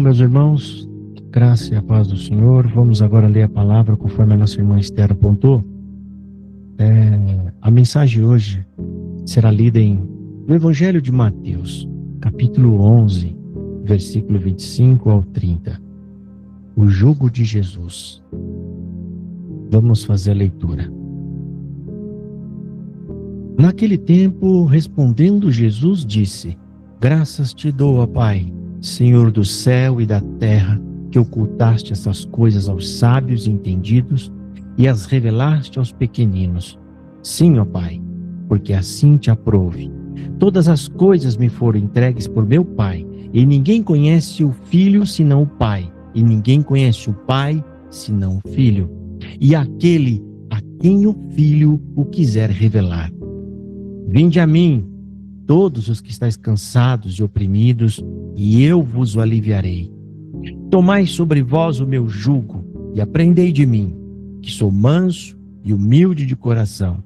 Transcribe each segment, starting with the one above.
meus irmãos, graça e a paz do Senhor. Vamos agora ler a palavra conforme a nossa irmã Esther apontou. A mensagem hoje será lida no Evangelho de Mateus, capítulo 11, versículo 25 ao 30. O jugo de Jesus. Vamos fazer a leitura. Naquele tempo, respondendo Jesus, disse: Graças te dou, ó Pai, Senhor do céu e da terra, que ocultaste essas coisas aos sábios e entendidos e as revelaste aos pequeninos. Sim, ó Pai, porque assim te aprouve. Todas as coisas me foram entregues por meu Pai, e ninguém conhece o Filho senão o Pai, e ninguém conhece o Pai senão o Filho, e aquele a quem o Filho o quiser revelar. Vinde a mim, todos os que estáis cansados e oprimidos, e eu vos o aliviarei. Tomai sobre vós o meu jugo, e aprendei de mim, que sou manso e humilde de coração,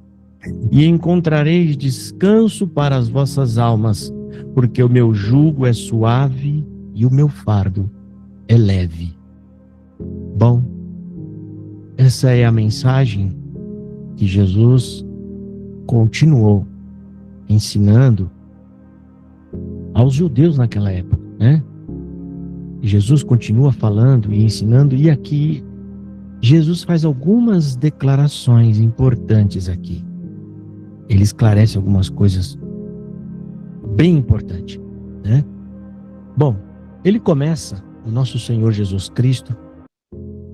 e encontrareis descanso para as vossas almas, porque o meu jugo é suave e o meu fardo é leve. Bom, essa é a mensagem que Jesus continuou ensinando aos judeus naquela época, né? Jesus continua falando e ensinando, e aqui Jesus faz algumas declarações importantes aqui. Ele esclarece algumas coisas bem importantes, né? Bom, ele começa, o nosso Senhor Jesus Cristo,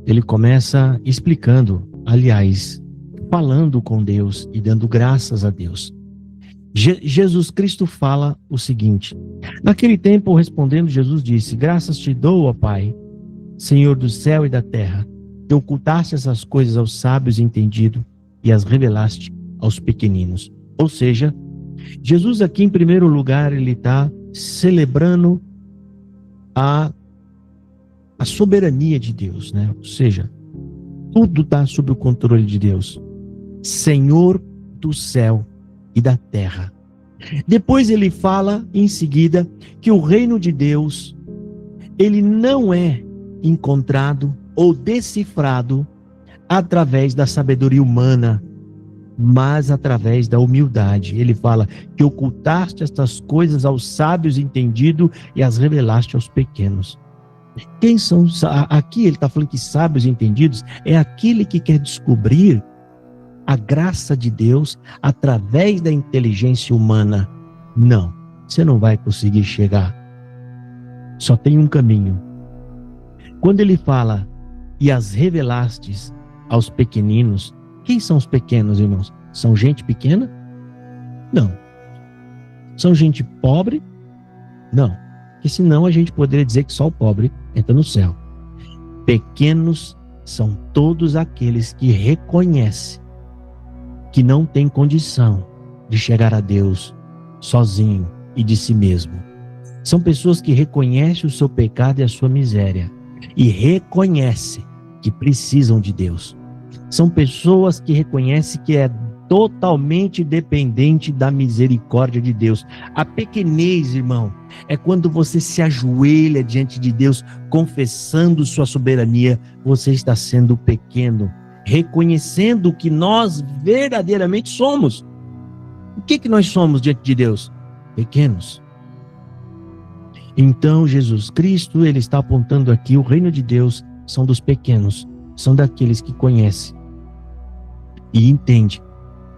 ele começa explicando, aliás, falando com Deus e dando graças a Deus. Jesus Cristo fala o seguinte: naquele tempo, respondendo, Jesus disse: Graças te dou, ó Pai, Senhor do céu e da terra, que ocultaste essas coisas aos sábios e entendidos e as revelaste aos pequeninos. Ou seja, Jesus aqui, em primeiro lugar, ele está celebrando a soberania de Deus, né? Ou seja, tudo está sob o controle de Deus. Senhor do céu e da terra. Depois ele fala em seguida que o reino de Deus, ele não é encontrado ou decifrado através da sabedoria humana, mas através da humildade. Ele fala que ocultaste estas coisas aos sábios entendidos e as revelaste aos pequenos. Quem são? Aqui ele está falando que sábios entendidos é aquele que quer descobrir a graça de Deus através da inteligência humana. Não, você não vai conseguir chegar. Só tem um caminho. Quando ele fala, e as revelastes aos pequeninos, quem são os pequenos, irmãos? São gente pequena? Não. São gente pobre? Não. Porque senão a gente poderia dizer que só o pobre entra no céu. Pequenos são todos aqueles que reconhecem que não tem condição de chegar a Deus sozinho e de si mesmo. São pessoas que reconhecem o seu pecado e a sua miséria e reconhecem que precisam de Deus. São pessoas que reconhecem que é totalmente dependente da misericórdia de Deus. A pequenez, irmão, é quando você se ajoelha diante de Deus, confessando sua soberania. Você está sendo pequeno, reconhecendo que nós verdadeiramente somos. O que nós somos diante de Deus? Pequenos. Então Jesus Cristo, ele está apontando aqui, o reino de Deus são dos pequenos, são daqueles que conhecem e entendem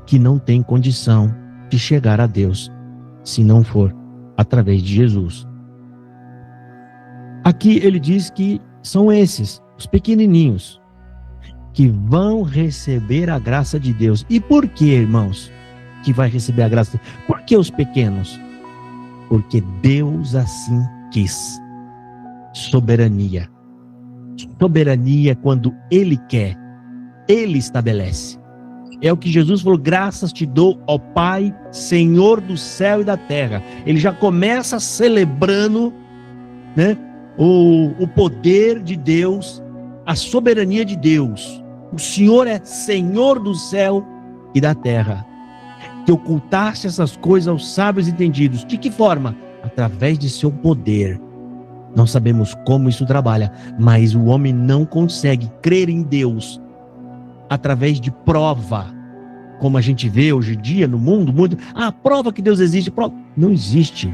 que não tem condição de chegar a Deus se não for através de Jesus. Aqui ele diz que são esses, os pequenininhos, que vão receber a graça de Deus. E por que, irmãos, que vai receber a graça de Deus? Por que os pequenos? Porque Deus assim quis. Soberania. Soberania é quando Ele quer, Ele estabelece. É o que Jesus falou: graças te dou, ó Pai, Senhor do céu e da terra. Ele já começa celebrando, né, o poder de Deus, a soberania de Deus. O Senhor é Senhor do céu e da terra. Que ocultaste essas coisas aos sábios entendidos. De que forma? Através de seu poder. Não sabemos como isso trabalha, mas o homem não consegue crer em Deus através de prova, como a gente vê hoje em dia no mundo, prova que Deus existe, prova. Não existe.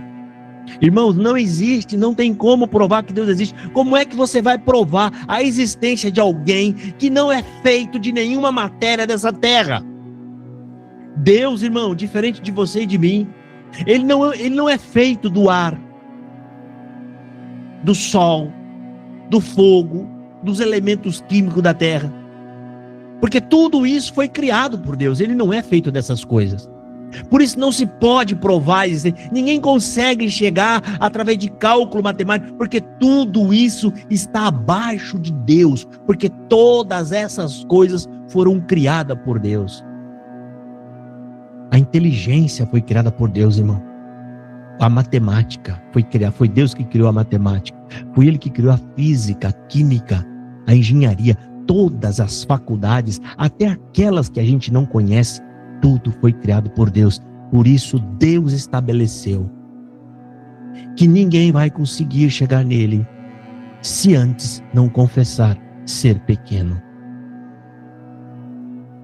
Irmãos, não existe, não tem como provar que Deus existe. Como é que você vai provar a existência de alguém que não é feito de nenhuma matéria dessa terra? Deus, irmão, diferente de você e de mim, ele não é feito do ar, do sol, do fogo, dos elementos químicos da terra. Porque tudo isso foi criado por Deus, ele não é feito dessas coisas. Por isso não se pode provar, ninguém consegue chegar através de cálculo matemático, porque tudo isso está abaixo de Deus, porque todas essas coisas foram criadas por Deus. A inteligência foi criada por Deus, irmão. A matemática foi criada, foi Deus que criou a matemática. Foi Ele que criou a física, a química, a engenharia, todas as faculdades, até aquelas que a gente não conhece, tudo foi criado por Deus. Por isso Deus estabeleceu que ninguém vai conseguir chegar nele se antes não confessar ser pequeno.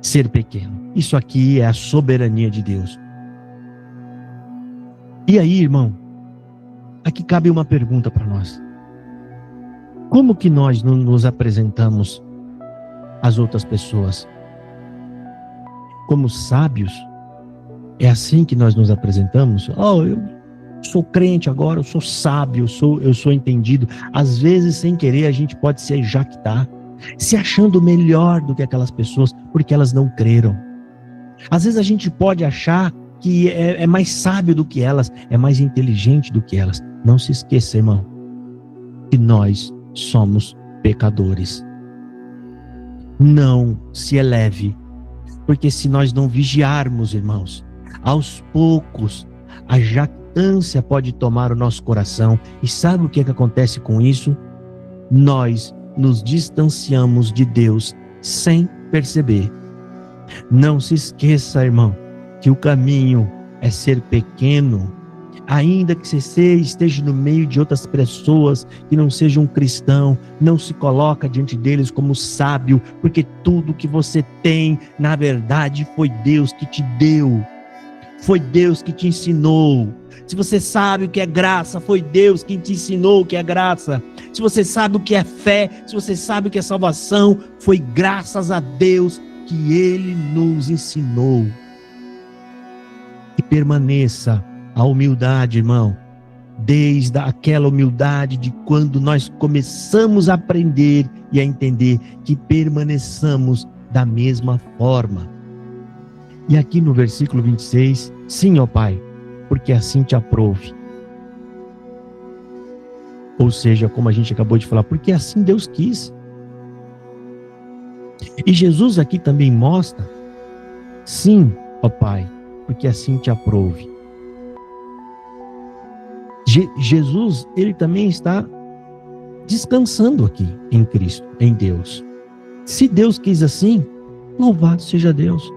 Ser pequeno. Isso aqui é a soberania de Deus. E aí, irmão, aqui cabe uma pergunta para nós. Como que nós nos apresentamos às outras pessoas? Como sábios? É assim que nós nos apresentamos? Eu sou crente agora, eu sou sábio, eu sou entendido. Às vezes, sem querer, a gente pode se jactar, se achando melhor do que aquelas pessoas, porque elas não creram. Às vezes a gente pode achar que é mais sábio do que elas, é mais inteligente do que elas. Não se esqueça, irmão, que nós somos pecadores. Não se eleve, porque se nós não vigiarmos, irmãos, aos poucos, a jactância pode tomar o nosso coração. E sabe o que acontece com isso? Nós nos distanciamos de Deus sem perceber. Não se esqueça, irmão, que o caminho é ser pequeno, ainda que você esteja no meio de outras pessoas que não sejam cristãos. Não se coloca diante deles como sábio, porque tudo que você tem, na verdade, foi Deus que te deu, foi Deus que te ensinou. Se você sabe o que é graça, foi Deus quem te ensinou o que é graça. Se você sabe o que é fé, se você sabe o que é salvação, foi graças a Deus que Ele nos ensinou. Que permaneça a humildade, irmão, desde aquela humildade de quando nós começamos a aprender e a entender, que permaneçamos da mesma forma. E aqui no versículo 26, sim, ó Pai, porque assim te aprouve. Ou seja, como a gente acabou de falar, porque assim Deus quis. E Jesus aqui também mostra, sim, ó Pai, porque assim te aprouve. Jesus, ele também está descansando aqui em Cristo, em Deus. Se Deus quis assim, louvado seja Deus.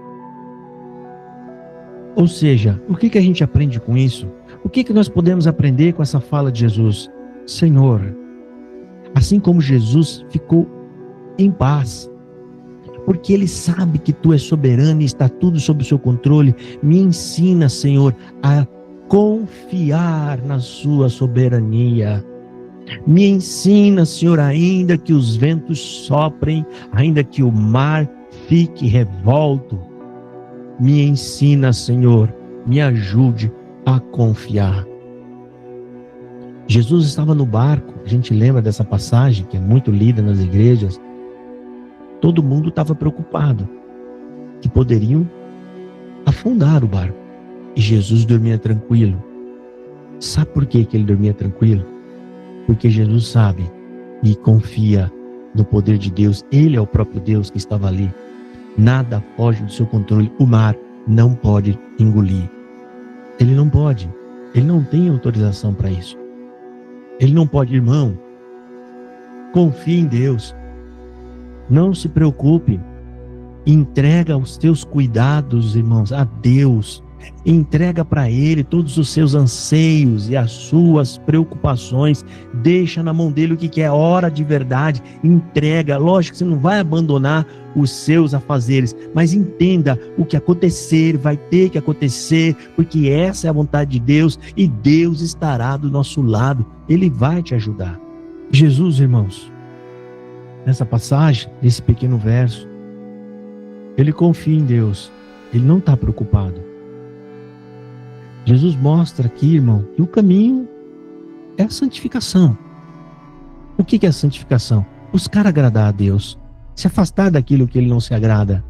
Ou seja, o que a gente aprende com isso? O que nós podemos aprender com essa fala de Jesus? Senhor, assim como Jesus ficou em paz, porque Ele sabe que Tu és soberano e está tudo sob o Seu controle, me ensina, Senhor, a confiar na Sua soberania. Me ensina, Senhor, ainda que os ventos soprem, ainda que o mar fique revolto, me ensina, Senhor, me ajude a confiar. Jesus estava no barco, a gente lembra dessa passagem que é muito lida nas igrejas. Todo mundo estava preocupado que poderiam afundar o barco. E Jesus dormia tranquilo. Sabe por que ele dormia tranquilo? Porque Jesus sabe e confia no poder de Deus. Ele é o próprio Deus que estava ali. Nada foge do seu controle. O mar não pode engolir. Ele não pode. Ele não tem autorização para isso. Ele não pode, irmão. Confie em Deus. Não se preocupe. Entrega os teus cuidados, irmãos, a Deus. Entrega para Ele todos os seus anseios e as suas preocupações. Deixa na mão dele o que é hora de verdade. Entrega. Lógico que você não vai abandonar os seus afazeres, mas entenda, o que acontecer vai ter que acontecer, porque essa é a vontade de Deus e Deus estará do nosso lado. Ele vai te ajudar. Jesus, irmãos, nessa passagem, nesse pequeno verso, ele confia em Deus. Ele não está preocupado. Jesus mostra aqui, irmão, que o caminho é a santificação. O que é a santificação? Buscar agradar a Deus, se afastar daquilo que Ele não se agrada,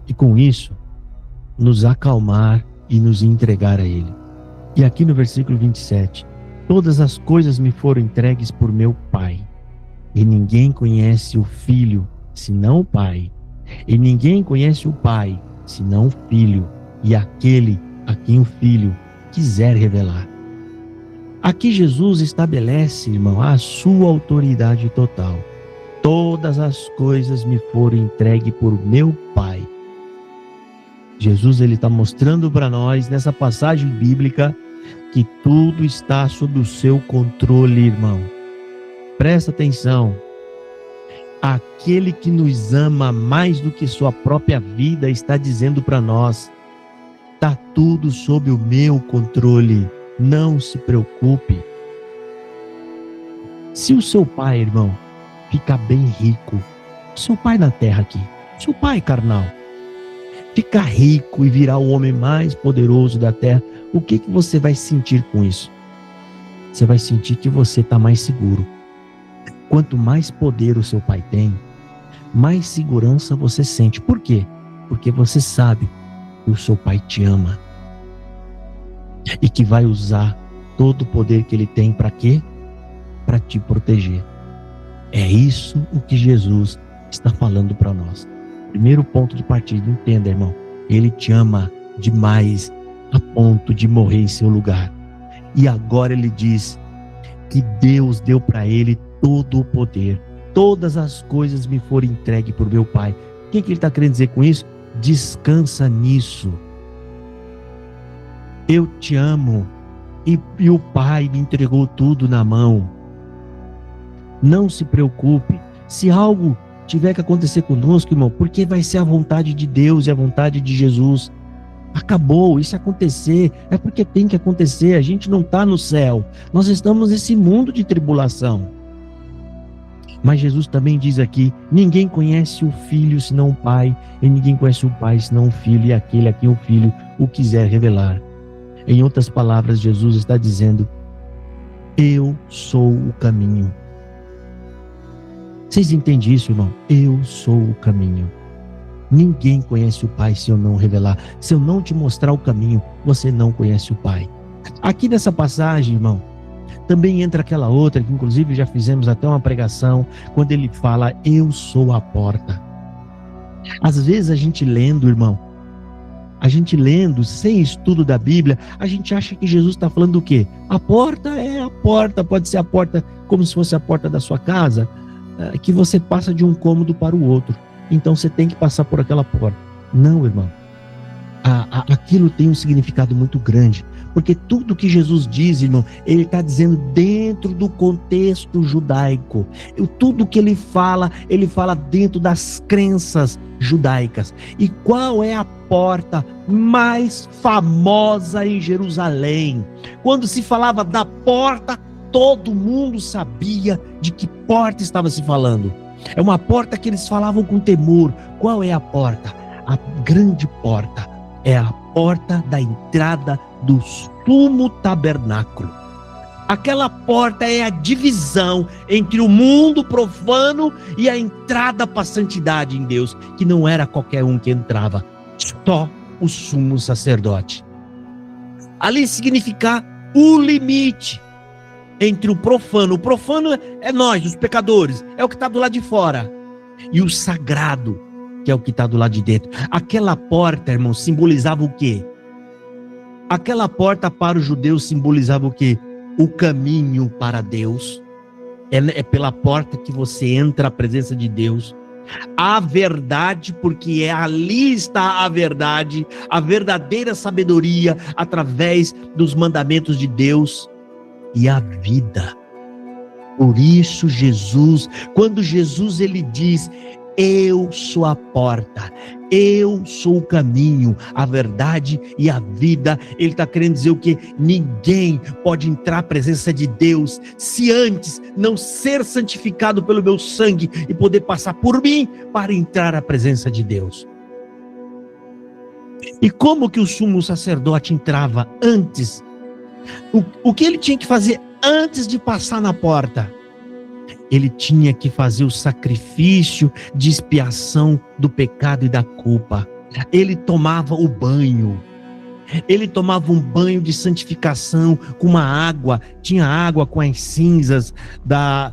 e com isso, nos acalmar e nos entregar a Ele. E aqui no versículo 27, todas as coisas me foram entregues por meu Pai, e ninguém conhece o Filho, senão o Pai, e ninguém conhece o Pai, senão o Filho, e aquele a quem o Filho quiser revelar. Aqui Jesus estabelece, irmão, a sua autoridade total. Todas as coisas me foram entregues por meu Pai. Jesus, ele está mostrando para nós, nessa passagem bíblica, que tudo está sob o seu controle, irmão. Presta atenção. Aquele que nos ama mais do que sua própria vida está dizendo para nós: está tudo sob o meu controle, não se preocupe. Se o seu pai, irmão, ficar bem rico, seu pai na terra aqui, seu pai carnal, ficar rico e virar o homem mais poderoso da terra, o que você vai sentir com isso? Você vai sentir que você está mais seguro. Quanto mais poder o seu pai tem, mais segurança você sente. Por quê? Porque você sabe que o seu pai te ama e que vai usar todo o poder que ele tem para quê? Para te proteger. É isso o que Jesus está falando para nós. Primeiro ponto de partida, entenda, irmão, ele te ama demais a ponto de morrer em seu lugar. E agora ele diz que Deus deu para ele todo o poder. Todas as coisas me foram entregues por meu Pai. O que ele está querendo dizer com isso? Descansa nisso. Eu te amo e o Pai me entregou tudo na mão. Não se preocupe. Se algo tiver que acontecer conosco, irmão, porque vai ser a vontade de Deus e a vontade de Jesus. Acabou. E se acontecer, é porque tem que acontecer. A gente não está no céu. Nós estamos nesse mundo de tribulação. Mas Jesus também diz aqui: ninguém conhece o Filho senão o Pai, e ninguém conhece o Pai senão o Filho, e aquele a quem o Filho o quiser revelar. Em outras palavras, Jesus está dizendo: eu sou o caminho. Vocês entendem isso, irmão? Eu sou o caminho. Ninguém conhece o Pai se eu não revelar. Se eu não te mostrar o caminho, você não conhece o Pai. Aqui nessa passagem, irmão, também entra aquela outra, que inclusive já fizemos até uma pregação, quando ele fala: eu sou a porta. Às vezes a gente lendo, irmão, sem estudo da Bíblia, a gente acha que Jesus está falando do quê? A porta é a porta, pode ser a porta como se fosse a porta da sua casa, que você passa de um cômodo para o outro. Então você tem que passar por aquela porta. Não, irmão. Aquilo tem um significado muito grande. Porque tudo que Jesus diz, irmão, ele está dizendo dentro do contexto judaico. Tudo que ele fala dentro das crenças judaicas. E qual é a porta mais famosa em Jerusalém? Quando se falava da porta, todo mundo sabia de que porta estava se falando. É uma porta que eles falavam com temor. Qual é a porta? A grande porta é a porta da entrada do sumo tabernáculo. Aquela porta é a divisão entre o mundo profano e a entrada para a santidade em Deus, que não era qualquer um que entrava, só o sumo sacerdote. Ali significa o limite entre o profano. O profano é nós, os pecadores, é o que está do lado de fora, e o sagrado, que é o que está do lado de dentro. Aquela porta, irmão, simbolizava o quê? Aquela porta para os judeus simbolizava o quê? O caminho para Deus. É pela porta que você entra à presença de Deus. A verdade, porque ali está a verdade, a verdadeira sabedoria através dos mandamentos de Deus, e a vida. Por isso Jesus, quando Jesus ele diz: eu sou a porta, eu sou o caminho, a verdade e a vida, ele está querendo dizer o quê? Ninguém pode entrar à presença de Deus se antes não ser santificado pelo meu sangue e poder passar por mim para entrar à presença de Deus. E como que o sumo sacerdote entrava antes? O que ele tinha que fazer antes de passar na porta? Ele tinha que fazer o sacrifício de expiação do pecado e da culpa. Ele tomava o banho. Ele tomava um banho de santificação com uma água. Tinha água com as cinzas da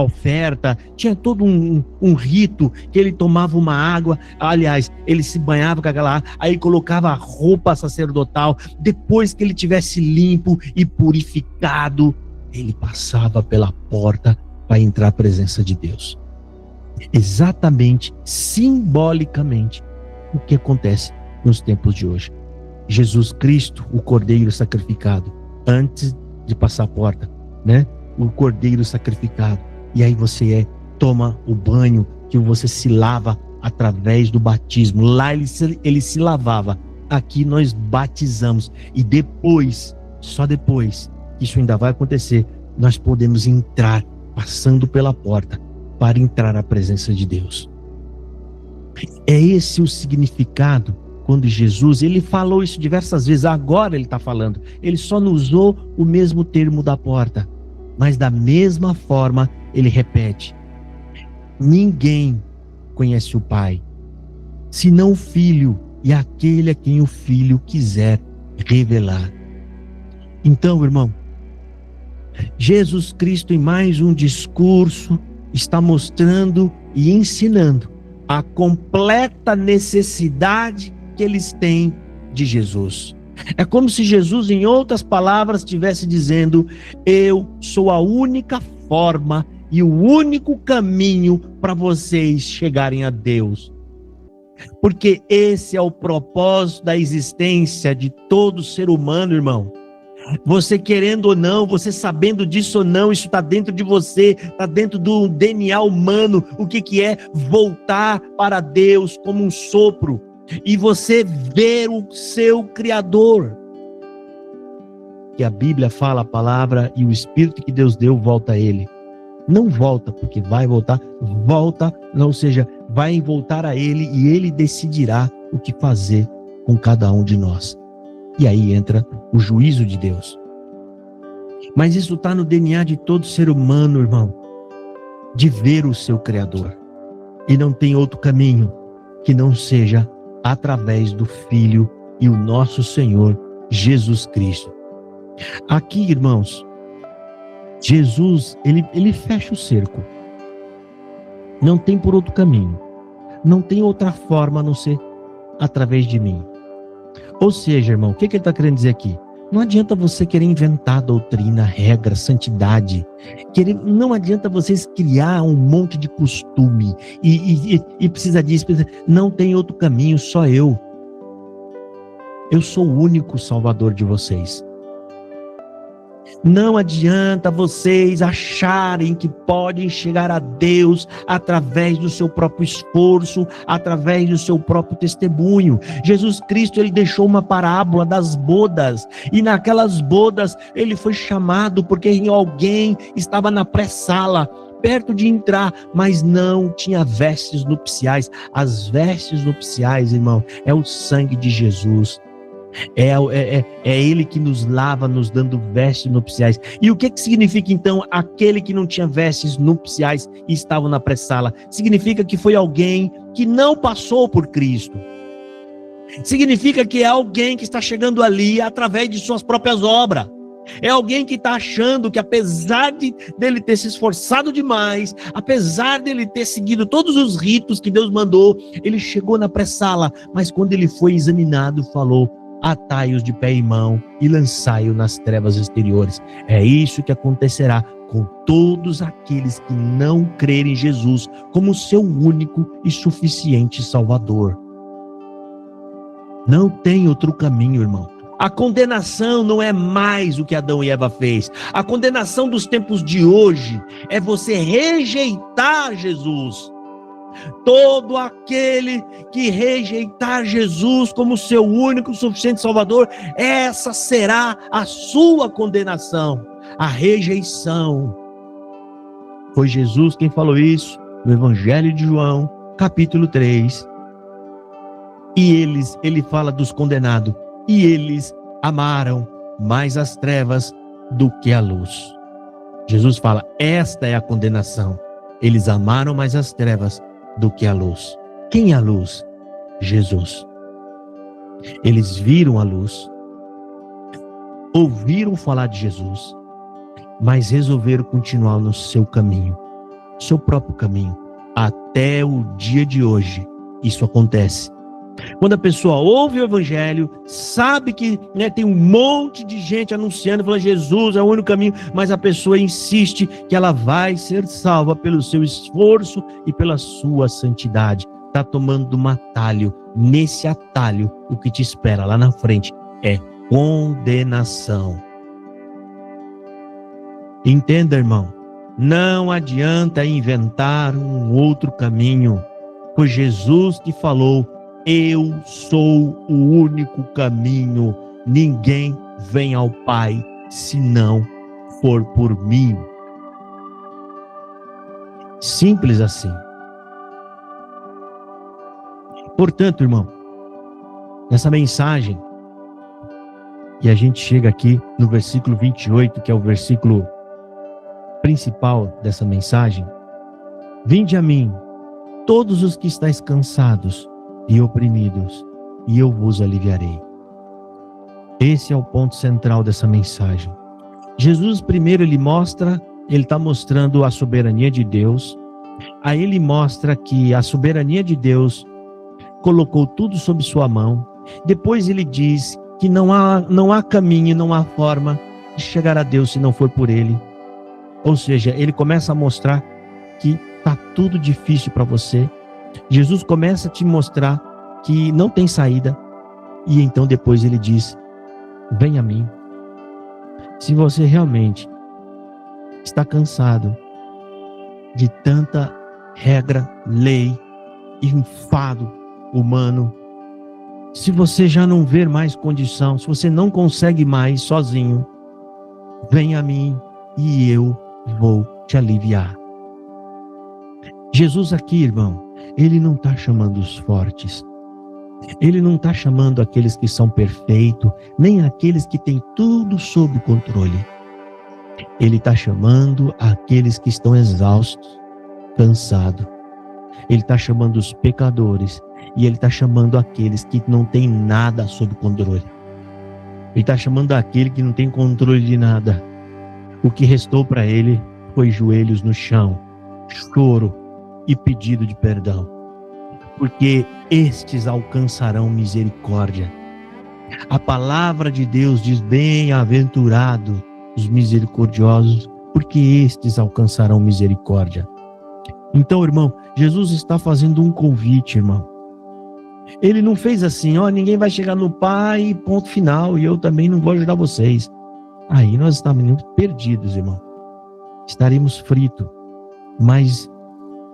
oferta. Tinha todo um rito que ele tomava uma água. Aliás, ele se banhava com aquela água. Aí colocava a roupa sacerdotal. Depois que ele tivesse limpo e purificado, ele passava pela porta para entrar à presença de Deus. Exatamente, simbolicamente, o que acontece nos tempos de hoje. Jesus Cristo, o Cordeiro sacrificado, antes de passar a porta, né? O Cordeiro sacrificado. E aí você toma o banho, que você se lava através do batismo. Lá ele se lavava. Aqui nós batizamos. E depois, só depois, isso ainda vai acontecer, nós podemos entrar passando pela porta para entrar à presença de Deus. É esse o significado quando Jesus, ele falou isso diversas vezes, agora ele está falando, ele só não usou o mesmo termo da porta, mas da mesma forma ele repete: ninguém conhece o Pai, senão o Filho e aquele a quem o Filho quiser revelar. Então, irmão, Jesus Cristo, em mais um discurso, está mostrando e ensinando a completa necessidade que eles têm de Jesus. É como se Jesus, em outras palavras, estivesse dizendo: eu sou a única forma e o único caminho para vocês chegarem a Deus. Porque esse é o propósito da existência de todo ser humano, irmão. Você querendo ou não, você sabendo disso ou não, isso está dentro de você, está dentro do DNA humano. O que é voltar para Deus como um sopro e você ver o seu Criador. Que a Bíblia fala a palavra e o Espírito que Deus deu volta a Ele. Não volta porque vai voltar, volta, ou seja, vai voltar a Ele e Ele decidirá o que fazer com cada um de nós. E aí entra o juízo de Deus. Mas isso está no DNA de todo ser humano, irmão, de ver o seu Criador. E não tem outro caminho que não seja através do Filho e o nosso Senhor Jesus Cristo. Aqui, irmãos, Jesus, ele fecha o cerco. Não tem por outro caminho. Não tem outra forma a não ser através de mim. Ou seja, irmão, o que ele está querendo dizer aqui? Não adianta você querer inventar doutrina, regra, santidade. Não adianta vocês criar um monte de costume e precisa disso. Não tem outro caminho, só eu. Eu sou o único salvador de vocês. Não adianta vocês acharem que podem chegar a Deus através do seu próprio esforço, através do seu próprio testemunho. Jesus Cristo, ele deixou uma parábola das bodas, e naquelas bodas ele foi chamado porque alguém estava na pré-sala, perto de entrar, mas não tinha vestes nupciais. As vestes nupciais, irmão, é o sangue de Jesus. É Ele que nos lava, nos dando vestes nupciais. E o que significa então aquele que não tinha vestes nupciais e estava na pré-sala? Significa que foi alguém que não passou por Cristo. Significa que é alguém que está chegando ali através de suas próprias obras. É alguém que está achando que, apesar dele ter se esforçado demais, apesar dele ter seguido todos os ritos que Deus mandou, ele chegou na pré-sala, mas quando ele foi examinado, falou: atai-os de pé e mão e lançai-o nas trevas exteriores. É isso que acontecerá com todos aqueles que não crerem em Jesus como seu único e suficiente Salvador. Não tem outro caminho, irmão. A condenação não é mais o que Adão e Eva fez. A condenação dos tempos de hoje é você rejeitar Jesus. Todo aquele que rejeitar Jesus como seu único e suficiente Salvador, essa será a sua condenação, a rejeição. Foi Jesus quem falou isso no Evangelho de João, capítulo 3. E ele fala dos condenados. E eles amaram mais as trevas do que a luz. Jesus fala, esta é a condenação. Eles amaram mais as trevas do que a luz. Quem é a luz? Jesus. Eles viram a luz, ouviram falar de Jesus, mas resolveram continuar no seu caminho, seu próprio caminho. Até o dia de hoje, isso acontece. Quando a pessoa ouve o Evangelho, sabe que tem um monte de gente anunciando, falando Jesus é o único caminho, mas a pessoa insiste que ela vai ser salva pelo seu esforço e pela sua santidade. Está tomando um atalho. Nesse atalho, o que te espera lá na frente é condenação. Entenda, irmão, não adianta inventar um outro caminho. Foi Jesus que falou, eu sou o único caminho, ninguém vem ao Pai se não for por mim. Simples assim. Portanto, irmão, nessa mensagem, e a gente chega aqui no versículo 28, que é o versículo principal dessa mensagem. Vinde a mim, todos os que estáis cansados e oprimidos, e eu vos aliviarei. Esse é o ponto central dessa mensagem. Jesus primeiro ele está mostrando a soberania de Deus. Aí ele mostra que a soberania de Deus colocou tudo sob sua mão. Depois ele diz que não há caminho, não há forma de chegar a Deus se não for por ele. Ou seja, ele começa a mostrar que está tudo difícil para você. Jesus começa a te mostrar que não tem saída. E então depois ele diz, vem a mim. Se você realmente está cansado de tanta regra, lei, enfado humano, se você já não vê mais condição, se você não consegue mais sozinho, vem a mim e eu vou te aliviar. Jesus aqui, irmão, ele não está chamando os fortes. Ele não está chamando aqueles que são perfeitos, nem aqueles que têm tudo sob controle. Ele está chamando aqueles que estão exaustos, cansados. Ele está chamando os pecadores e ele está chamando aqueles que não têm nada sob controle. Ele está chamando aquele que não tem controle de nada. O que restou para ele foi joelhos no chão, choro e pedido de perdão. Porque estes alcançarão misericórdia. A palavra de Deus diz, bem-aventurados os misericordiosos, porque estes alcançarão misericórdia. Então, irmão, Jesus está fazendo um convite, irmão. Ele não fez assim, ninguém vai chegar no Pai, ponto final, e eu também não vou ajudar vocês. Aí nós estamos perdidos, irmão. Estaremos fritos. Mas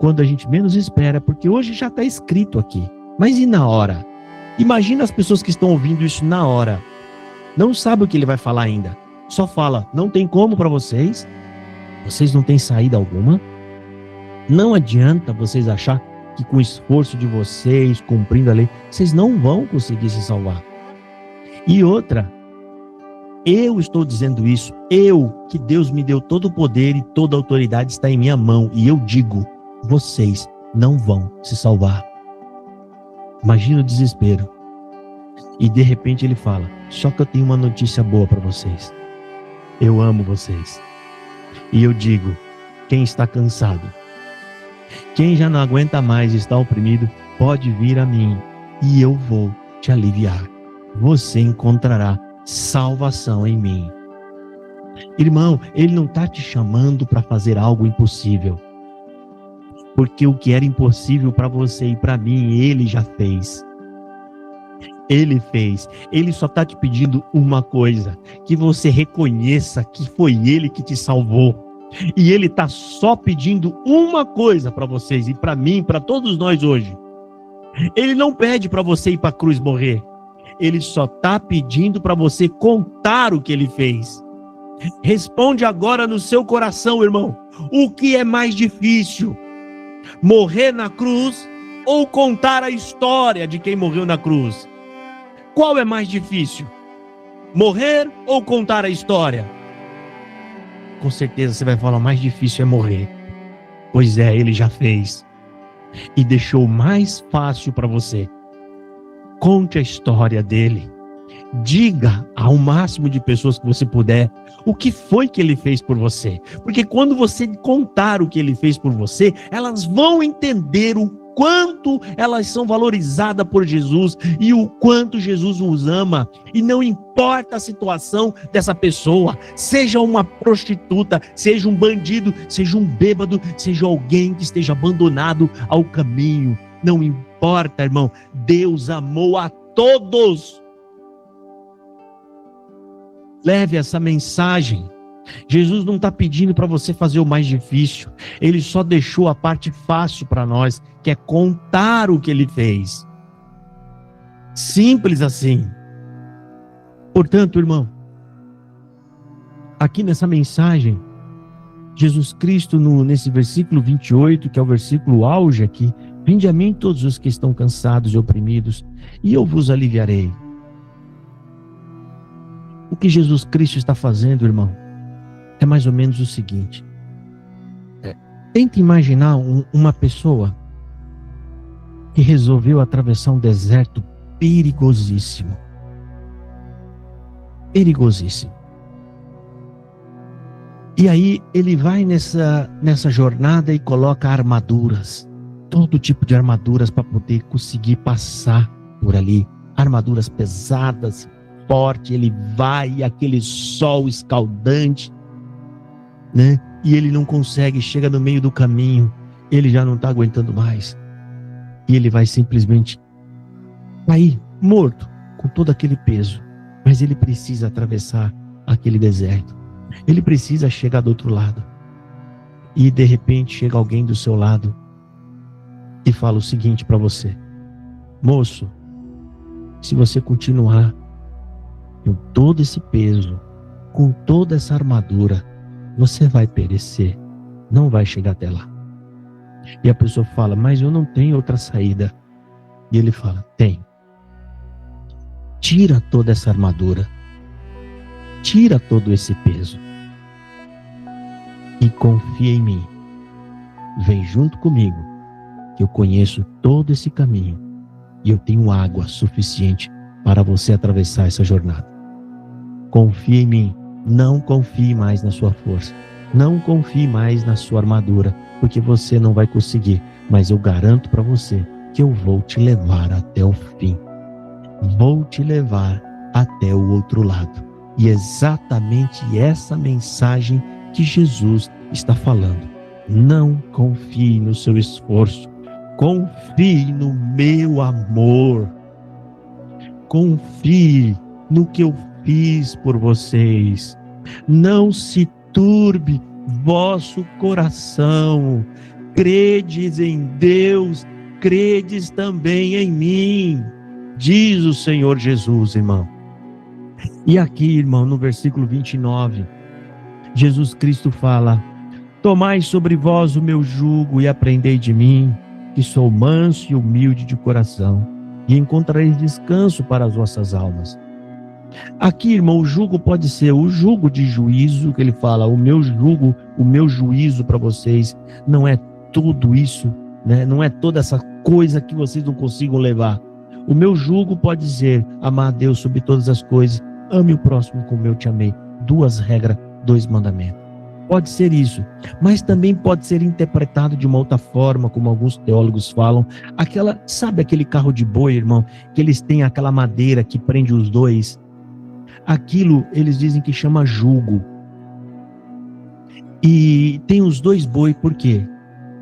quando a gente menos espera, porque hoje já está escrito aqui. Mas e na hora? Imagina as pessoas que estão ouvindo isso na hora. Não sabe o que ele vai falar ainda. Só fala, não tem como para vocês. Vocês não têm saída alguma. Não adianta vocês achar que com o esforço de vocês, cumprindo a lei, vocês não vão conseguir se salvar. E outra, eu estou dizendo isso, que Deus me deu todo o poder e toda a autoridade está em minha mão, e eu digo, vocês não vão se salvar. Imagina o desespero. E de repente ele fala, só que eu tenho uma notícia boa para vocês. Eu amo vocês. E eu digo, quem está cansado, quem já não aguenta mais e está oprimido, pode vir a mim e eu vou te aliviar. você encontrará salvação em mim. Irmão, ele não está te chamando para fazer algo impossível, porque o que era impossível para você e para mim, ele já fez. Ele fez. Ele só está te pedindo uma coisa: que você reconheça que foi ele que te salvou. E ele está só pedindo uma coisa para vocês e para mim, para todos nós hoje. Ele não pede para você ir para a cruz morrer. Ele só está pedindo para você contar o que ele fez. Responde agora no seu coração, irmão. O que é mais difícil? Morrer na cruz ou contar a história de quem morreu na cruz? Qual é mais difícil? Morrer ou contar a história? Com certeza você vai falar, mais difícil é morrer. Pois é, ele já fez. E deixou mais fácil para você. Conte a história dele. Diga ao máximo de pessoas que você puder o que foi que ele fez por você. Porque quando você contar o que ele fez por você, elas vão entender o quanto elas são valorizadas por Jesus e o quanto Jesus os ama. E não importa a situação dessa pessoa, seja uma prostituta, seja um bandido, seja um bêbado, seja alguém que esteja abandonado ao caminho. Não importa, irmão. Deus amou a todos. Leve essa mensagem. Jesus não está pedindo para você fazer o mais difícil. Ele só deixou a parte fácil para nós, que é contar o que ele fez. Simples assim. Portanto, irmão, aqui nessa mensagem, Jesus Cristo, nesse versículo 28, que é o versículo auge aqui: vinde a mim todos os que estão cansados e oprimidos, e eu vos aliviarei. O que Jesus Cristo está fazendo, irmão, é mais ou menos o seguinte. Tente imaginar uma pessoa que resolveu atravessar um deserto perigosíssimo. Perigosíssimo. E aí ele vai nessa jornada e coloca armaduras. Todo tipo de armaduras para poder conseguir passar por ali. Armaduras pesadas, fortes. Ele vai, aquele sol escaldante, né? E ele não consegue, chega no meio do caminho, ele já não está aguentando mais. E ele vai simplesmente cair morto, com todo aquele peso. Mas ele precisa atravessar aquele deserto. Ele precisa chegar do outro lado. E de repente chega alguém do seu lado e fala o seguinte para você: moço, se você continuar com todo esse peso, com toda essa armadura, você vai perecer, não vai chegar até lá. E a pessoa fala: mas eu não tenho outra saída. E ele fala: tem. Tira toda essa armadura, tira todo esse peso e confia em mim. Vem junto comigo, que eu conheço todo esse caminho e eu tenho água suficiente para você atravessar essa jornada. Confia em mim. Não confie mais na sua força. Não confie mais na sua armadura, porque você não vai conseguir. Mas eu garanto para você que eu vou te levar até o fim. Vou te levar até o outro lado. E é exatamente essa mensagem que Jesus está falando. Não confie no seu esforço. Confie no meu amor. Confie no que eu fiz por vocês. Não se turbe vosso coração. Credes em Deus, credes também em mim, diz o Senhor Jesus, irmão. E aqui, irmão, no versículo 29, Jesus Cristo fala: tomai sobre vós o meu jugo e aprendei de mim, que sou manso e humilde de coração, e encontrareis descanso para as vossas almas. Aqui, irmão, o jugo pode ser o jugo de juízo, que ele fala: o meu jugo, o meu juízo para vocês não é tudo isso, né? Não é toda essa coisa que vocês não consigam levar. O meu jugo pode ser amar a Deus sobre todas as coisas, ame o próximo como eu te amei. 2 regras, 2 mandamentos. Pode ser isso, mas também pode ser interpretado de uma outra forma, como alguns teólogos falam. Sabe aquele carro de boi, irmão, que eles têm aquela madeira que prende os dois? Aquilo eles dizem que chama jugo. E tem os dois boi, por quê?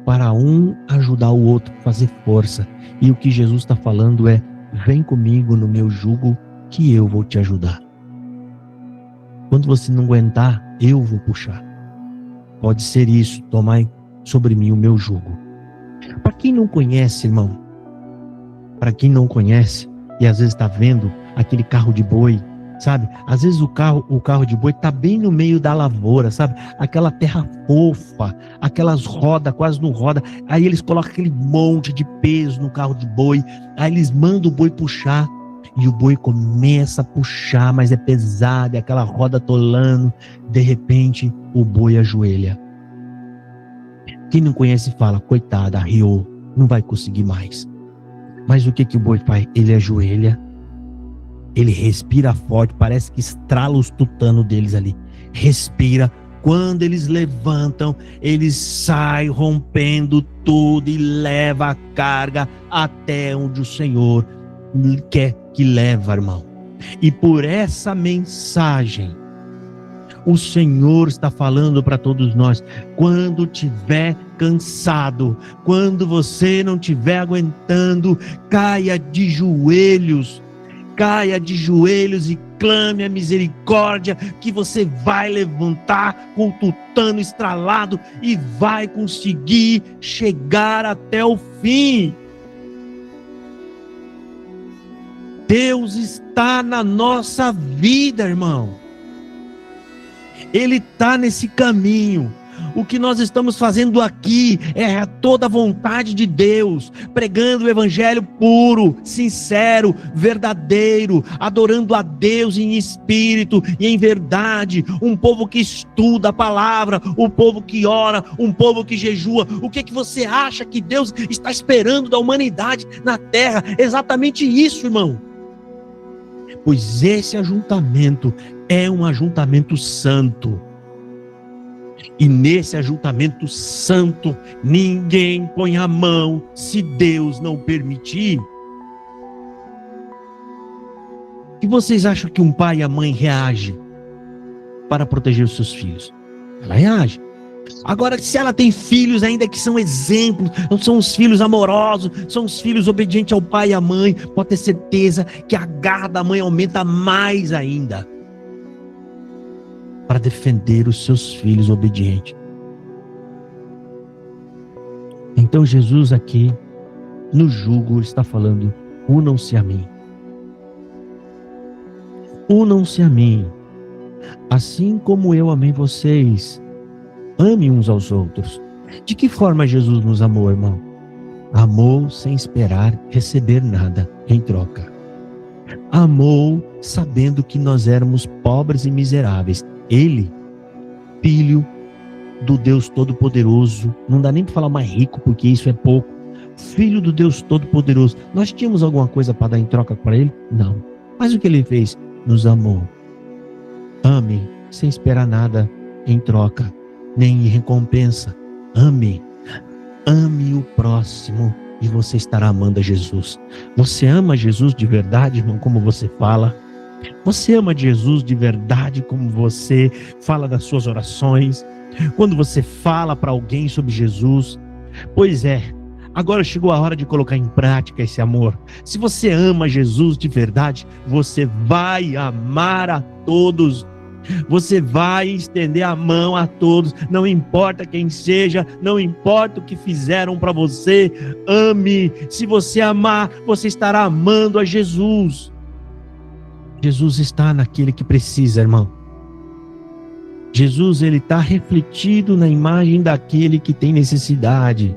Para um ajudar o outro, fazer força. E o que Jesus está falando é: vem comigo no meu jugo, que eu vou te ajudar. Quando você não aguentar, eu vou puxar. Pode ser isso, tomai sobre mim o meu jugo. Para quem não conhece, irmão, para quem não conhece, e às vezes está vendo aquele carro de boi, sabe? Às vezes o carro de boi está bem no meio da lavoura, sabe? Aquela terra fofa, aquelas rodas quase não roda. Aí eles colocam aquele monte de peso no carro de boi, aí eles mandam o boi puxar, e o boi começa a puxar, mas é pesado, é aquela roda atolando. De repente, o boi ajoelha. Quem não conhece fala: coitada, arriou, não vai conseguir mais. Mas o que o boi faz? Ele ajoelha, ele respira forte, parece que estrala os tutanos deles ali. Respira. Quando eles levantam, eles saem rompendo tudo e leva a carga até onde o Senhor quer que leva, irmão. E por essa mensagem, o Senhor está falando para todos nós: quando tiver cansado, quando você não estiver aguentando, caia de joelhos e clame a misericórdia, que você vai levantar com o tutano estralado e vai conseguir chegar até o fim. Deus está na nossa vida, irmão. Ele está nesse caminho. O que nós estamos fazendo aqui é toda a vontade de Deus, pregando o evangelho puro, sincero, verdadeiro, adorando a Deus em espírito e em verdade. Um povo que estuda a palavra, um povo que ora, um povo que jejua. O que você acha que Deus está esperando da humanidade na terra? Exatamente isso, irmão. Pois esse ajuntamento é um ajuntamento santo. E nesse ajuntamento santo, ninguém põe a mão se Deus não permitir. E vocês acham que um pai e a mãe reagem para proteger os seus filhos? Ela reage. Agora, se ela tem filhos ainda que são exemplos, são os filhos amorosos, são os filhos obedientes ao pai e à mãe, pode ter certeza que a garra da mãe aumenta mais ainda para defender os seus filhos obedientes. Então Jesus aqui no jugo está falando: unam-se a mim. Unam-se a mim, assim como eu amei vocês. Ame uns aos outros. De que forma Jesus nos amou, irmão? Amou sem esperar receber nada em troca. Amou sabendo que nós éramos pobres e miseráveis. Ele, filho do Deus Todo-Poderoso, não dá nem para falar mais rico, porque isso é pouco. Filho do Deus Todo-Poderoso. Nós tínhamos alguma coisa para dar em troca para ele? Não. Mas o que ele fez? Nos amou. Ame sem esperar nada em troca, nem em recompensa. Ame o próximo e você estará amando a Jesus. Você ama Jesus de verdade, irmão, como você fala? Você ama Jesus de verdade como você fala das suas orações? Quando você fala para alguém sobre Jesus? Pois é, agora chegou a hora de colocar em prática esse amor. Se você ama Jesus de verdade, você vai amar a todos. Você vai estender a mão a todos, não importa quem seja, não importa o que fizeram para você. Ame. Se você amar, você estará amando a Jesus. Jesus está naquele que precisa, irmão. Jesus, ele está refletido na imagem daquele que tem necessidade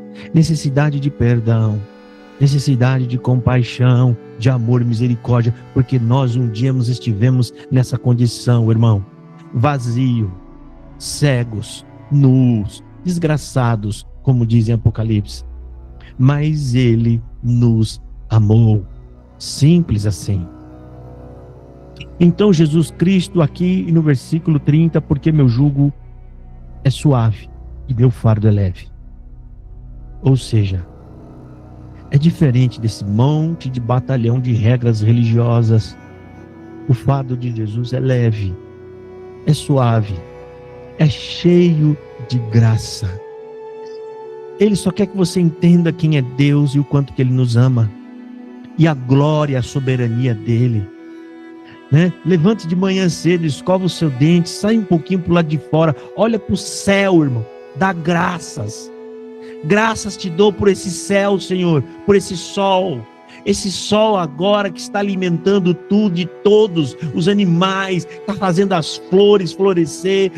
de perdão, necessidade de compaixão, de amor e misericórdia, porque nós um dia estivemos nessa condição, irmão, vazio, cegos, nus, desgraçados, como diz em Apocalipse, mas ele nos amou, simples assim. Então Jesus Cristo aqui no versículo 30, porque meu jugo é suave e meu fardo é leve. Ou seja, é diferente desse monte de batalhão de regras religiosas. O fardo de Jesus é leve, é suave, é cheio de graça. Ele só quer que você entenda quem é Deus e o quanto que Ele nos ama. E a glória, a soberania dEle. Levante de manhã cedo, escova o seu dente, sai um pouquinho para o lado de fora, olha para o céu, irmão, dá graças. Graças te dou por esse céu, Senhor, por esse sol agora que está alimentando tudo e todos os animais, está fazendo as flores florescer,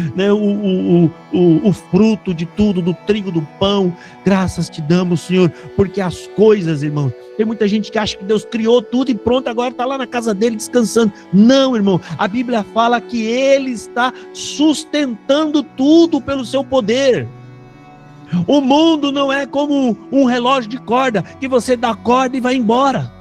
o fruto de tudo, do trigo, do pão. Graças te damos, Senhor, porque as coisas, irmão, tem muita gente que acha que Deus criou tudo e pronto, agora está lá na casa dele descansando. Não, irmão, a Bíblia fala que Ele está sustentando tudo pelo seu poder. O mundo não é como um relógio de corda, que você dá corda e vai embora.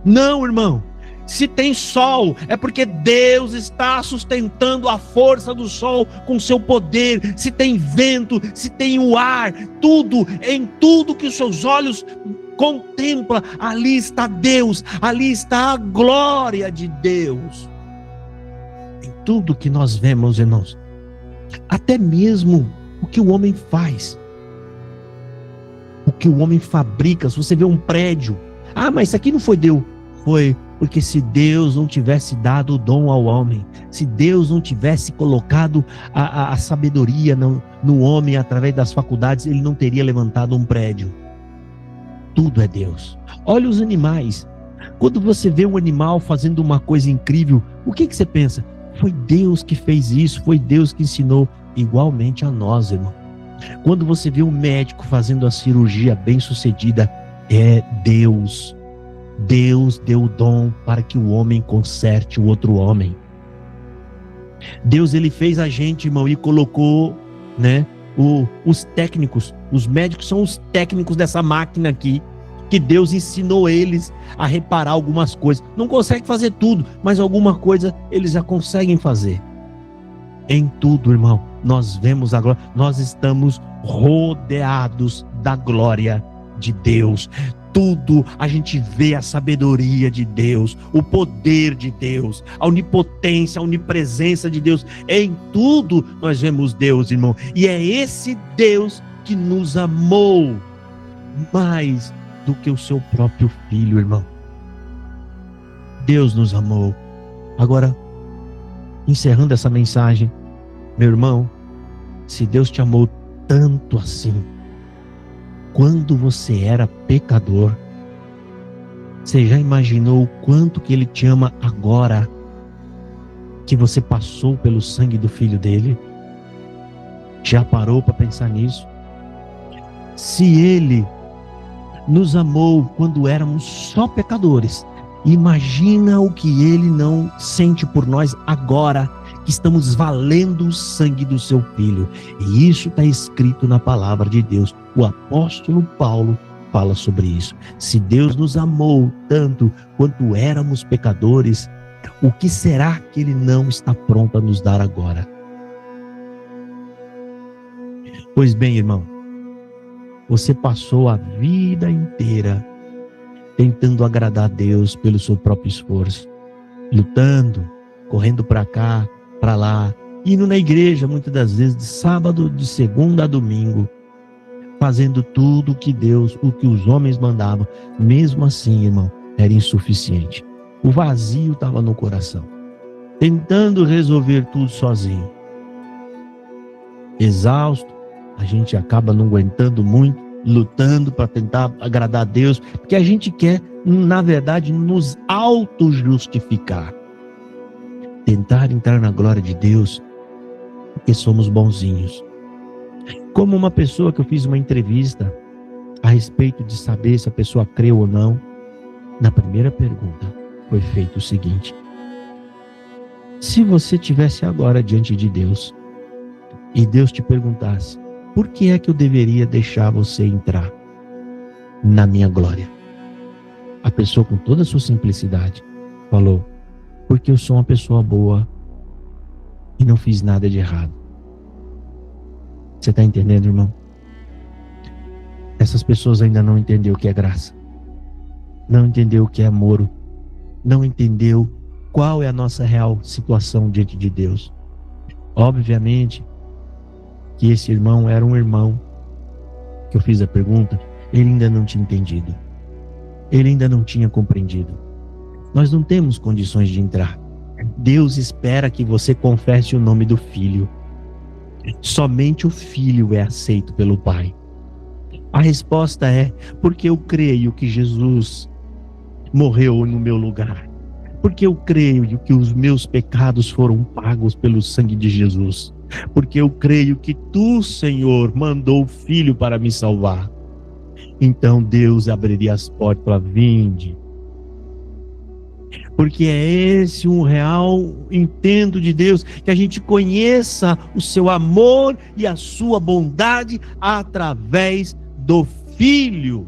Não, irmão. Se tem sol, é porque Deus está sustentando a força do sol com seu poder. Se tem vento, se tem o ar, tudo, em tudo que os seus olhos contemplam, ali está Deus, ali está a glória de Deus. Em tudo que nós vemos, irmãos, até mesmo o que o homem faz, o que o homem fabrica. Se você vê um prédio, mas isso aqui não foi Deus. Foi porque se Deus não tivesse dado o dom ao homem, se Deus não tivesse colocado a sabedoria no homem através das faculdades, ele não teria levantado um prédio. Tudo é Deus. Olha os animais. Quando você vê um animal fazendo uma coisa incrível, o que você pensa? Foi Deus que fez isso, foi Deus que ensinou. Igualmente a nós, irmão. Quando você vê um médico fazendo a cirurgia bem sucedida, é Deus. Deus deu o dom para que o homem conserte o outro homem. Deus, Ele fez a gente, irmão, e colocou, os técnicos. Os médicos são os técnicos dessa máquina aqui, que Deus ensinou eles a reparar algumas coisas. Não consegue fazer tudo, mas alguma coisa eles já conseguem fazer. Em tudo, irmão, nós vemos a glória, nós estamos rodeados da glória de Deus. Tudo a gente vê a sabedoria de Deus, o poder de Deus, a onipotência, a onipresença de Deus. Em tudo nós vemos Deus, irmão. E é esse Deus que nos amou mais do que o seu próprio filho, irmão. Deus nos amou. Agora, encerrando essa mensagem, meu irmão, se Deus te amou tanto assim, quando você era pecador, você já imaginou o quanto que Ele te ama agora que você passou pelo sangue do Filho dele? Já parou para pensar nisso? Se Ele nos amou quando éramos só pecadores, imagina o que Ele não sente por nós agora, que estamos valendo o sangue do seu Filho. E isso está escrito na palavra de Deus. O apóstolo Paulo fala sobre isso. Se Deus nos amou tanto quanto éramos pecadores, o que será que Ele não está pronto a nos dar agora? Pois bem, irmão, você passou a vida inteira tentando agradar a Deus pelo seu próprio esforço, lutando, correndo para cá, para lá, indo na igreja muitas das vezes de sábado, de segunda a domingo, fazendo tudo o que Deus, o que os homens mandavam. Mesmo assim, irmão, era insuficiente. O vazio estava no coração, tentando resolver tudo sozinho. Exausto, a gente acaba não aguentando muito, lutando para tentar agradar a Deus, porque a gente quer, na verdade, nos auto-justificar. Tentar entrar na glória de Deus, porque somos bonzinhos. Como uma pessoa que eu fiz uma entrevista a respeito de saber se a pessoa creu ou não, na primeira pergunta foi feito o seguinte: se você estivesse agora diante de Deus, e Deus te perguntasse, por que é que eu deveria deixar você entrar na minha glória? A pessoa, com toda a sua simplicidade, falou: porque eu sou uma pessoa boa e não fiz nada de errado. Você está entendendo, irmão? Essas pessoas ainda não entenderam o que é graça. Não entendeu o que é amor. Não entendeu qual é a nossa real situação diante de Deus. Obviamente que esse irmão era um irmão que eu fiz a pergunta, ele ainda não tinha entendido. Ele ainda não tinha compreendido. Nós não temos condições de entrar. Deus espera que você confesse o nome do Filho. Somente o Filho é aceito pelo Pai. A resposta é porque eu creio que Jesus morreu no meu lugar. Porque eu creio que os meus pecados foram pagos pelo sangue de Jesus. Porque eu creio que tu, Senhor, mandou o Filho para me salvar. Então Deus abriria as portas para vinde. Porque é esse um real intento de Deus, que a gente conheça o seu amor e a sua bondade através do Filho.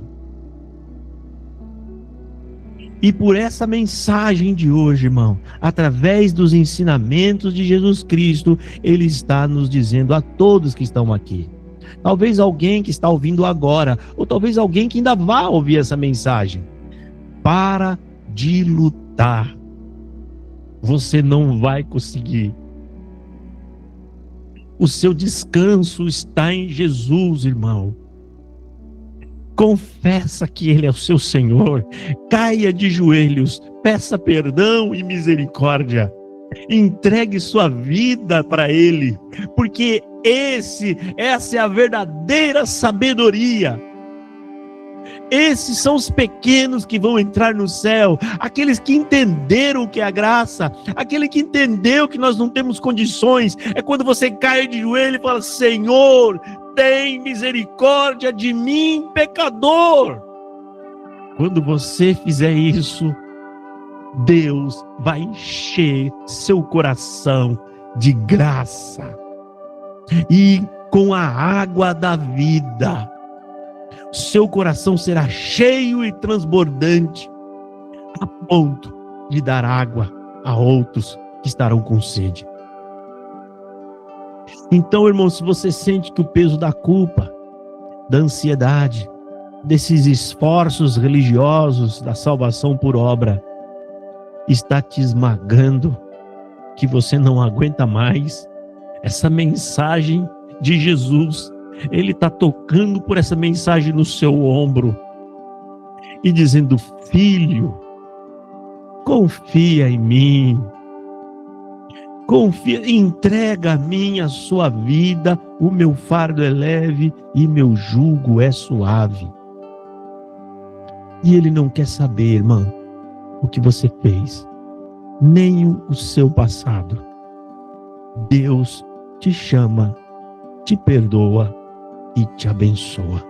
E por essa mensagem de hoje, irmão, através dos ensinamentos de Jesus Cristo, Ele está nos dizendo a todos que estão aqui. Talvez alguém que está ouvindo agora, ou talvez alguém que ainda vá ouvir essa mensagem. Para de lutar. Você não vai conseguir. O seu descanso está em Jesus, irmão. Confessa que Ele é o seu Senhor. Caia de joelhos. Peça perdão e misericórdia. Entregue sua vida para Ele. Porque essa é a verdadeira sabedoria. Esses são os pequenos que vão entrar no céu. Aqueles que entenderam o que é a graça. Aquele que entendeu que nós não temos condições. É quando você cai de joelho e fala: Senhor, tem misericórdia de mim, pecador. Quando você fizer isso, Deus vai encher seu coração de graça e com a água da vida. Seu coração será cheio e transbordante, a ponto de dar água a outros que estarão com sede. Então, irmão, se você sente que o peso da culpa, da ansiedade, desses esforços religiosos da salvação por obra está te esmagando, que você não aguenta mais, essa mensagem de Jesus, Ele está tocando por essa mensagem no seu ombro e dizendo: filho, confia em mim. Confia, entrega a mim a sua vida, o meu fardo é leve e meu jugo é suave. E Ele não quer saber, irmão, o que você fez, nem o seu passado. Deus te chama, te perdoa e te abençoa.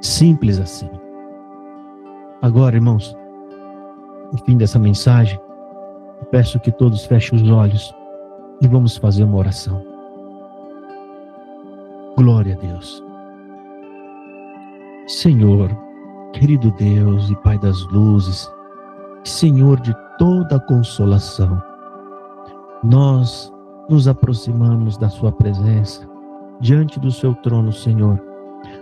Simples assim. Agora, irmãos, no fim dessa mensagem, eu peço que todos fechem os olhos e vamos fazer uma oração. Glória a Deus. Senhor, querido Deus e Pai das luzes, Senhor de toda a consolação, nós nos aproximamos da sua presença, diante do seu trono, Senhor,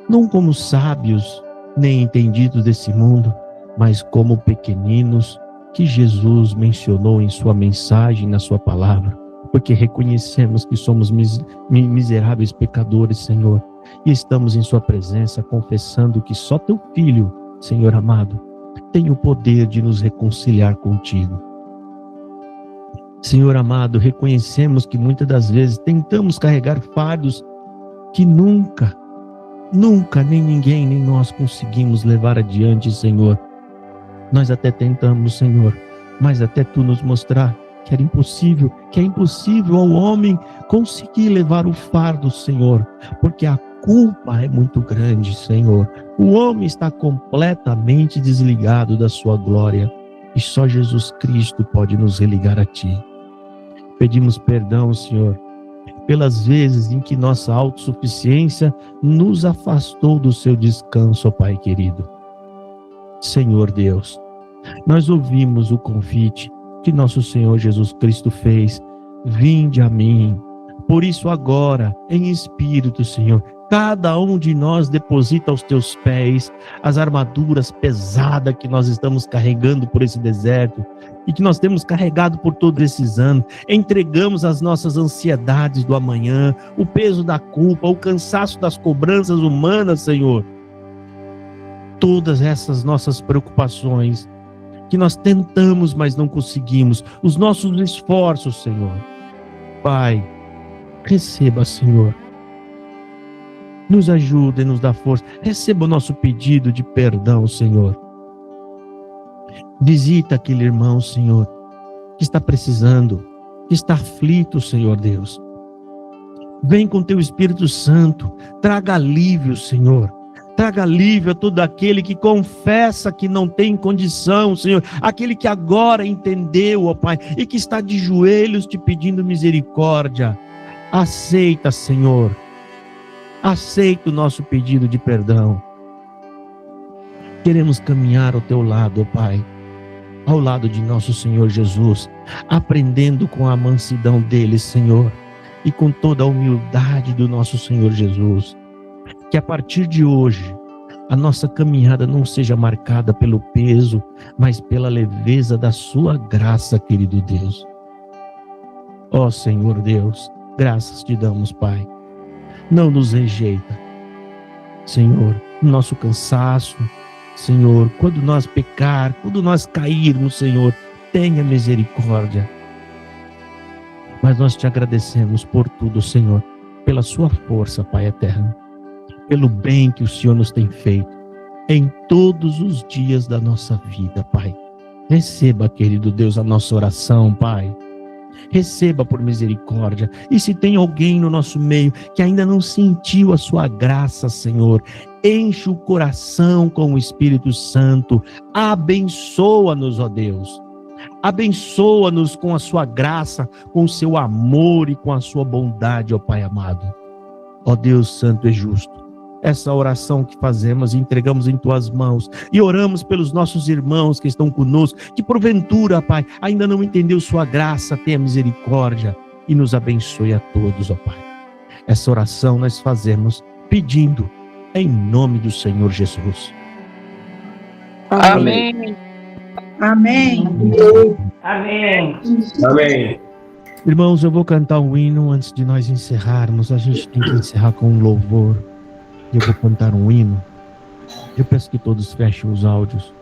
não como sábios nem entendidos desse mundo, mas como pequeninos que Jesus mencionou em sua mensagem, na sua palavra, porque reconhecemos que somos miseráveis pecadores, Senhor, e estamos em sua presença confessando que só teu Filho, Senhor amado, tem o poder de nos reconciliar contigo. Senhor amado, reconhecemos que muitas das vezes tentamos carregar fardos que nunca, nem ninguém, nem nós conseguimos levar adiante, Senhor. Nós até tentamos, Senhor, mas até Tu nos mostrar que era impossível, que é impossível ao homem conseguir levar o fardo, Senhor, porque a culpa é muito grande, Senhor. O homem está completamente desligado da sua glória e só Jesus Cristo pode nos religar a Ti. Pedimos perdão, Senhor, pelas vezes em que nossa autossuficiência nos afastou do seu descanso, ó Pai querido. Senhor Deus, nós ouvimos o convite que nosso Senhor Jesus Cristo fez: vinde a mim, Por isso agora, em espírito, Senhor, cada um de nós deposita aos teus pés as armaduras pesadas que nós estamos carregando por esse deserto e que nós temos carregado por todos esses anos. Entregamos as nossas ansiedades do amanhã, o peso da culpa, o cansaço das cobranças humanas, Senhor. Todas essas nossas preocupações que nós tentamos, mas não conseguimos, os nossos esforços, Senhor. Pai, receba, Senhor. Nos ajude e nos dá força. Receba o nosso pedido de perdão, Senhor. Visita aquele irmão, Senhor, que está precisando, que está aflito, Senhor Deus. Vem com teu Espírito Santo, traga alívio, Senhor. Traga alívio a todo aquele que confessa que não tem condição, Senhor. Aquele que agora entendeu, ó Pai, e que está de joelhos te pedindo misericórdia. Aceita, Senhor. Aceita o nosso pedido de perdão. Queremos caminhar ao teu lado, ó Pai, ao lado de nosso Senhor Jesus, aprendendo com a mansidão dele, Senhor, e com toda a humildade do nosso Senhor Jesus. Que a partir de hoje, a nossa caminhada não seja marcada pelo peso, mas pela leveza da sua graça, querido Deus. Ó Senhor Deus, graças te damos, Pai. Não nos rejeita, Senhor, nosso cansaço, Senhor, quando nós pecar, quando nós cairmos, Senhor, tenha misericórdia. Mas nós te agradecemos por tudo, Senhor, pela sua força, Pai eterno, pelo bem que o Senhor nos tem feito em todos os dias da nossa vida, Pai. Receba, querido Deus, a nossa oração, Pai. Receba por misericórdia. E se tem alguém no nosso meio que ainda não sentiu a sua graça, Senhor, enche o coração com o Espírito Santo. Abençoa-nos, ó Deus. Abençoa-nos com a sua graça, com o seu amor e com a sua bondade, ó Pai amado. Ó Deus santo e justo, essa oração que fazemos e entregamos em tuas mãos e oramos pelos nossos irmãos que estão conosco, que porventura, Pai, ainda não entendeu sua graça, tenha misericórdia e nos abençoe a todos, ó Pai. Essa oração nós fazemos pedindo em nome do Senhor Jesus. Amém. Amém. Amém. Amém. Irmãos, eu vou cantar um hino antes de nós encerrarmos. A gente tem que encerrar com um louvor. Eu vou cantar um hino. Eu peço que todos fechem os áudios.